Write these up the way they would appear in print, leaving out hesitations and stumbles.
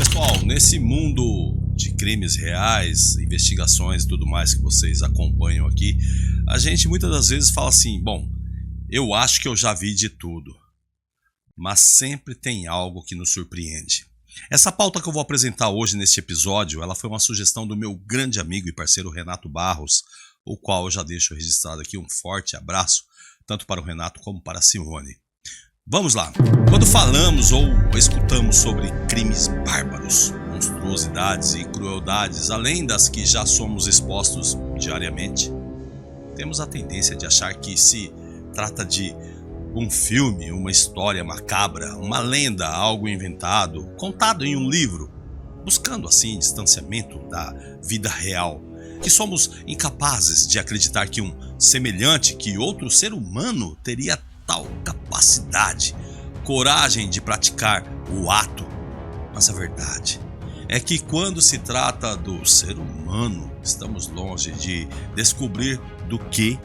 Pessoal, nesse mundo de crimes reais, investigações e tudo mais que vocês acompanham aqui, a gente muitas das vezes fala assim, bom, eu acho que eu já vi de tudo, mas sempre tem algo que nos surpreende. Essa pauta que eu vou apresentar hoje neste episódio, ela foi uma sugestão do meu grande amigo e parceiro Renato Barros, o qual eu já deixo registrado aqui um forte abraço, tanto para o Renato como para a Simone. Vamos lá! Quando falamos ou escutamos sobre crimes bárbaros, monstruosidades e crueldades, além das que já somos expostos diariamente, temos a tendência de achar que se trata de um filme, uma história macabra, uma lenda, algo inventado, contado em um livro, buscando assim distanciamento da vida real, que somos incapazes de acreditar que um semelhante, que outro ser humano teria tal capacidade, coragem de praticar o ato. Mas a verdade é que quando se trata do ser humano, estamos longe de descobrir do que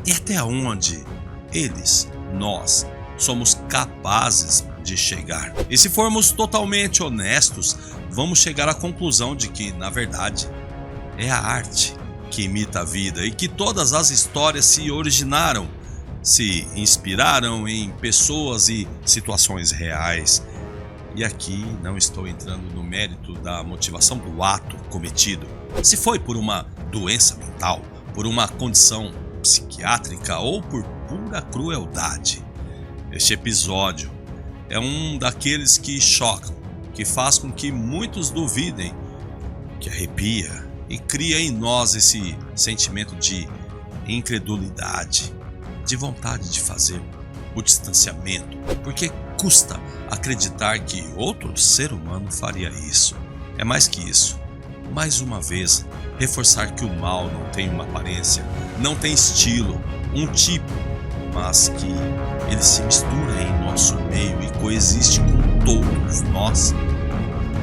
e até onde nós somos capazes de chegar. E se formos totalmente honestos, vamos chegar à conclusão de que, na verdade, é a arte que imita a vida e que todas as histórias se originaram, se inspiraram em pessoas e situações reais. E aqui não estou entrando no mérito da motivação do ato cometido. Se foi por uma doença mental, por uma condição psiquiátrica ou por pura crueldade. Este episódio é um daqueles que chocam, que faz com que muitos duvidem, que arrepia e cria em nós esse sentimento de incredulidade, de vontade de fazer o distanciamento, porque custa acreditar que outro ser humano faria isso. É mais que isso. Mais uma vez, reforçar que o mal não tem uma aparência, não tem estilo, um tipo, mas que ele se mistura em nosso meio e coexiste com todos nós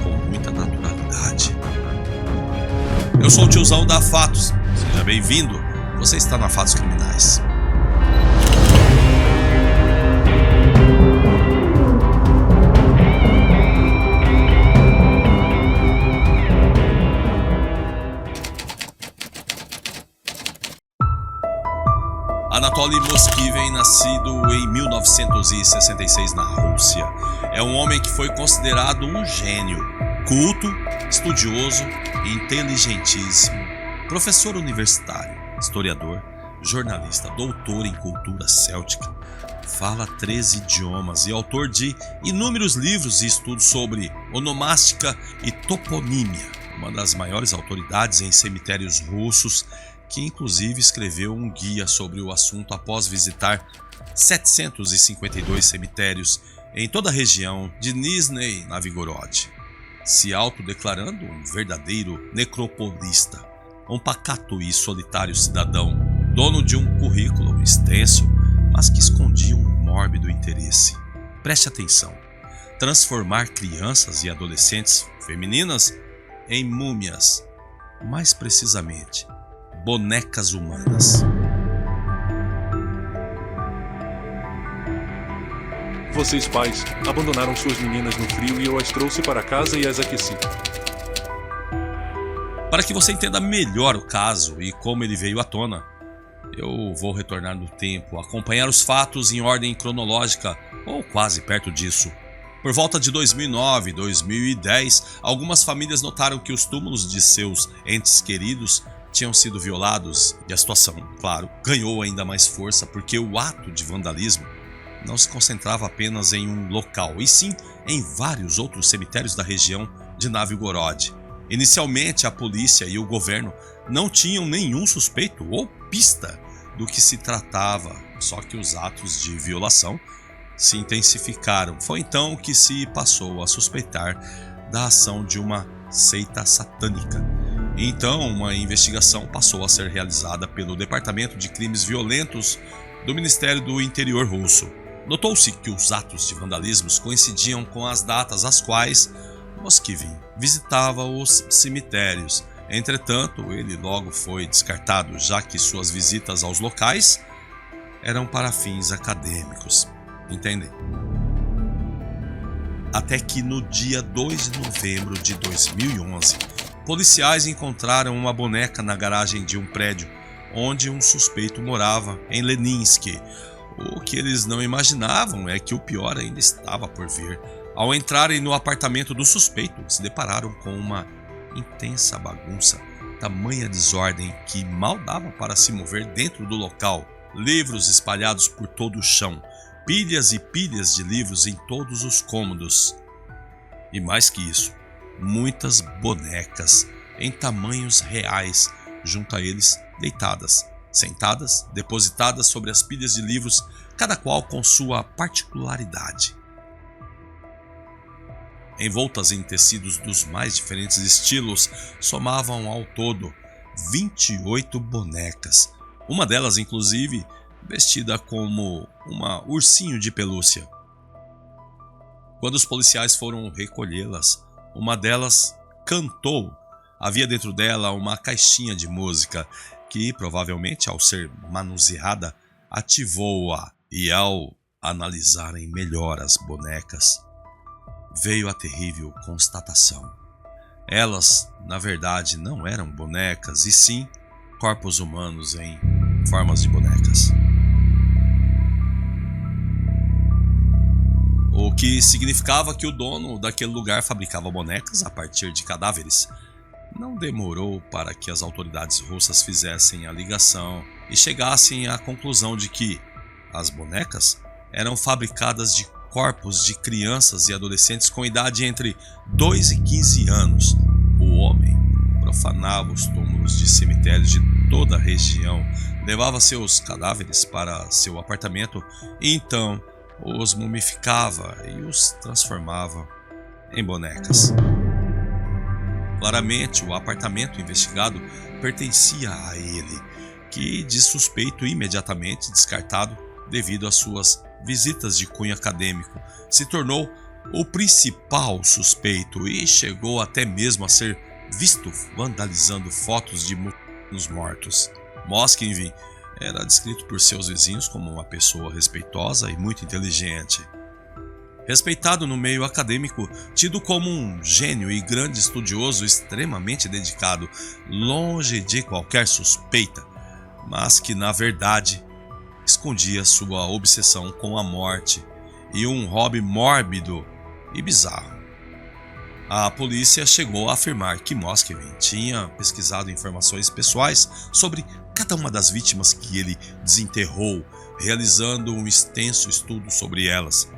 com muita naturalidade. Eu sou o tiozão da Fatos, seja bem-vindo, você está na Fatos Criminais. Anatoly Moskvin, nascido em 1966 na Rússia, é um homem que foi considerado um gênio, culto, estudioso e inteligentíssimo, professor universitário, historiador, jornalista, doutor em cultura céltica, fala 13 idiomas e autor de inúmeros livros e estudos sobre onomástica e toponímia, uma das maiores autoridades em cemitérios russos, que inclusive escreveu um guia sobre o assunto após visitar 752 cemitérios em toda a região de Nizhny Novgorod, se autodeclarando um verdadeiro necropolista, um pacato e solitário cidadão, dono de um currículo extenso, mas que escondia um mórbido interesse. Preste atenção: transformar crianças e adolescentes femininas em múmias, mais precisamente, bonecas humanas. Vocês pais abandonaram suas meninas no frio e eu as trouxe para casa e as aqueci. Para que você entenda melhor o caso e como ele veio à tona, eu vou retornar no tempo, acompanhar os fatos em ordem cronológica ou quase perto disso. Por volta de 2009 e 2010, algumas famílias notaram que os túmulos de seus entes queridos tinham sido violados e a situação, claro, ganhou ainda mais força porque o ato de vandalismo não se concentrava apenas em um local, e sim em vários outros cemitérios da região de Novgorod. Inicialmente, a polícia e o governo não tinham nenhum suspeito ou pista do que se tratava, só que os atos de violação se intensificaram. Foi então que se passou a suspeitar da ação de uma seita satânica. Então, uma investigação passou a ser realizada pelo Departamento de Crimes Violentos do Ministério do Interior russo. Notou-se que os atos de vandalismos coincidiam com as datas às quais Moskvin visitava os cemitérios. Entretanto, ele logo foi descartado, já que suas visitas aos locais eram para fins acadêmicos. Entendem? Até que no dia 2 de novembro de 2011, policiais encontraram uma boneca na garagem de um prédio onde um suspeito morava, em Leninsk. O que eles não imaginavam é que o pior ainda estava por vir. Ao entrarem no apartamento do suspeito, se depararam com uma intensa bagunça, tamanha desordem que mal dava para se mover dentro do local. Livros espalhados por todo o chão, pilhas e pilhas de livros em todos os cômodos. E mais que isso, muitas bonecas em tamanhos reais junto a eles, deitadas, sentadas, depositadas sobre as pilhas de livros, cada qual com sua particularidade. Envoltas em tecidos dos mais diferentes estilos, somavam ao todo 28 bonecas. Uma delas, inclusive, vestida como uma ursinho de pelúcia. Quando os policiais foram recolhê-las, uma delas cantou. Havia dentro dela uma caixinha de música que, provavelmente, ao ser manuseada, ativou-a. E ao analisarem melhor as bonecas, veio a terrível constatação. Elas, na verdade, não eram bonecas, e sim corpos humanos em formas de bonecas. O que significava que o dono daquele lugar fabricava bonecas a partir de cadáveres. Não demorou para que as autoridades russas fizessem a ligação e chegassem à conclusão de que as bonecas eram fabricadas de corpos de crianças e adolescentes com idade entre 2 e 15 anos. O homem profanava os túmulos de cemitérios de toda a região, levava seus cadáveres para seu apartamento e então os mumificava e os transformava em bonecas. Claramente, o apartamento investigado pertencia a ele, que de suspeito imediatamente descartado devido às suas visitas de cunho acadêmico, se tornou o principal suspeito e chegou até mesmo a ser visto vandalizando fotos de nos mortos. Moskvin era descrito por seus vizinhos como uma pessoa respeitosa e muito inteligente. Respeitado no meio acadêmico, tido como um gênio e grande estudioso extremamente dedicado, longe de qualquer suspeita, mas que na verdade escondia sua obsessão com a morte e um hobby mórbido e bizarro. A polícia chegou a afirmar que Moskvin tinha pesquisado informações pessoais sobre cada uma das vítimas que ele desenterrou, realizando um extenso estudo sobre elas.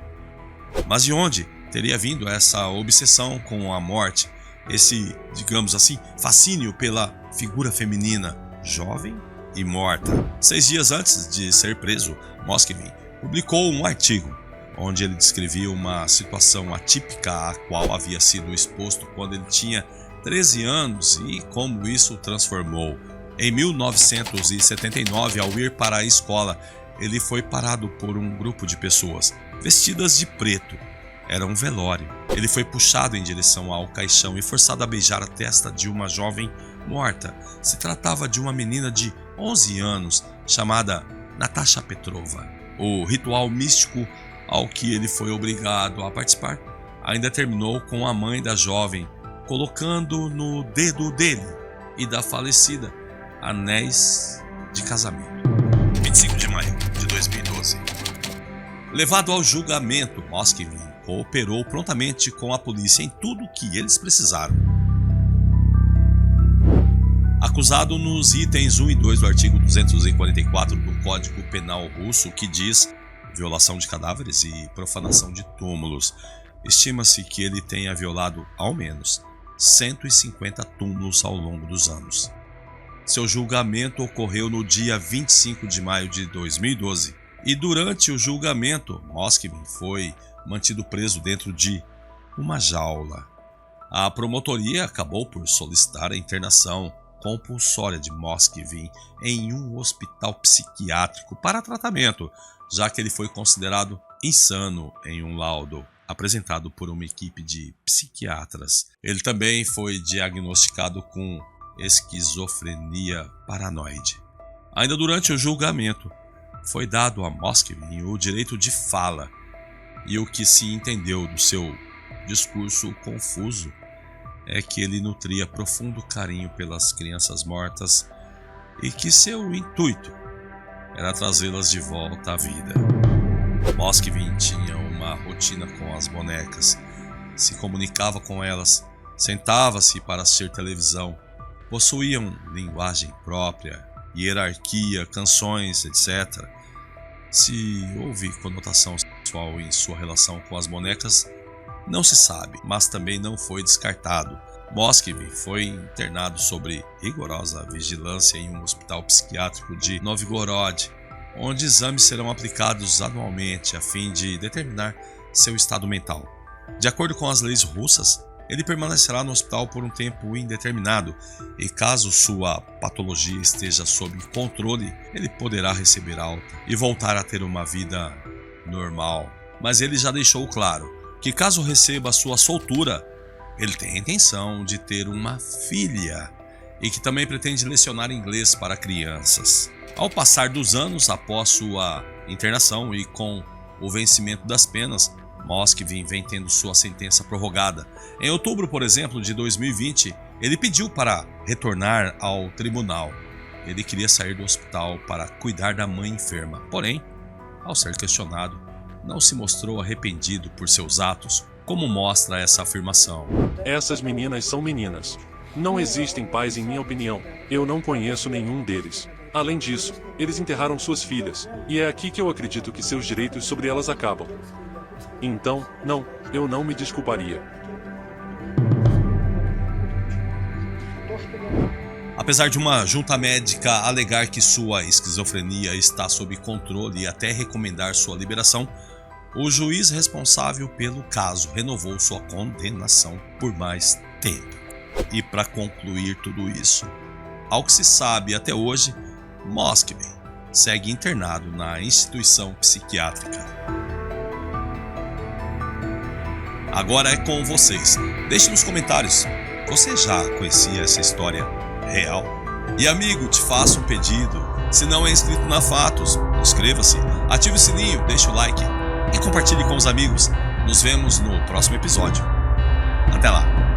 Mas de onde teria vindo essa obsessão com a morte, esse, digamos assim, fascínio pela figura feminina, jovem e morta? 6 dias antes de ser preso, Moskvin publicou um artigo onde ele descrevia uma situação atípica à qual havia sido exposto quando ele tinha 13 anos e como isso o transformou. Em 1979, ao ir para a escola, ele foi parado por um grupo de pessoas vestidas de preto. Era um velório. Ele foi puxado em direção ao caixão e forçado a beijar a testa de uma jovem morta. Se tratava de uma menina de 11 anos chamada Natasha Petrova. O ritual místico ao que ele foi obrigado a participar ainda terminou com a mãe da jovem colocando no dedo dele e da falecida anéis de casamento. 25 de maio de 2012. Levado ao julgamento, Moskvin cooperou prontamente com a polícia em tudo o que eles precisaram. Acusado nos itens 1 e 2 do artigo 244 do Código Penal russo, que diz violação de cadáveres e profanação de túmulos, estima-se que ele tenha violado ao menos 150 túmulos ao longo dos anos. Seu julgamento ocorreu no dia 25 de maio de 2012 e durante o julgamento, Moskvin foi mantido preso dentro de uma jaula. A promotoria acabou por solicitar a internação compulsória de Moskvin em um hospital psiquiátrico para tratamento, já que ele foi considerado insano em um laudo apresentado por uma equipe de psiquiatras. Ele também foi diagnosticado com esquizofrenia paranoide. Ainda durante o julgamento, foi dado a Moskvin o direito de fala, e o que se entendeu do seu discurso confuso é que ele nutria profundo carinho pelas crianças mortas e que seu intuito era trazê-las de volta à vida. Moskvin tinha uma rotina com as bonecas, se comunicava com elas, sentava-se para assistir televisão, possuíam linguagem própria, hierarquia, canções, etc. Se houve conotação sexual em sua relação com as bonecas, não se sabe, mas também não foi descartado. Moskvin foi internado sob rigorosa vigilância em um hospital psiquiátrico de Novgorod, onde exames serão aplicados anualmente a fim de determinar seu estado mental. De acordo com as leis russas, ele permanecerá no hospital por um tempo indeterminado e, caso sua patologia esteja sob controle, ele poderá receber alta e voltar a ter uma vida normal. Mas ele já deixou claro que, caso receba sua soltura, ele tem a intenção de ter uma filha e que também pretende lecionar inglês para crianças. Ao passar dos anos após sua internação e com o vencimento das penas, Moskvin vem tendo sua sentença prorrogada. Em outubro, por exemplo, de 2020, ele pediu para retornar ao tribunal. Ele queria sair do hospital para cuidar da mãe enferma. Porém, ao ser questionado, não se mostrou arrependido por seus atos, como mostra essa afirmação. Essas meninas são meninas. Não existem pais em minha opinião. Eu não conheço nenhum deles. Além disso, eles enterraram suas filhas, e é aqui que eu acredito que seus direitos sobre elas acabam. Então, não, eu não me desculparia. Apesar de uma junta médica alegar que sua esquizofrenia está sob controle e até recomendar sua liberação, o juiz responsável pelo caso renovou sua condenação por mais tempo. E para concluir tudo isso, ao que se sabe até hoje, Moskvin segue internado na instituição psiquiátrica. Agora é com vocês. Deixe nos comentários, você já conhecia essa história real? E amigo, te faço um pedido. Se não é inscrito na Fatos, inscreva-se, ative o sininho, deixe o like e compartilhe com os amigos. Nos vemos no próximo episódio. Até lá!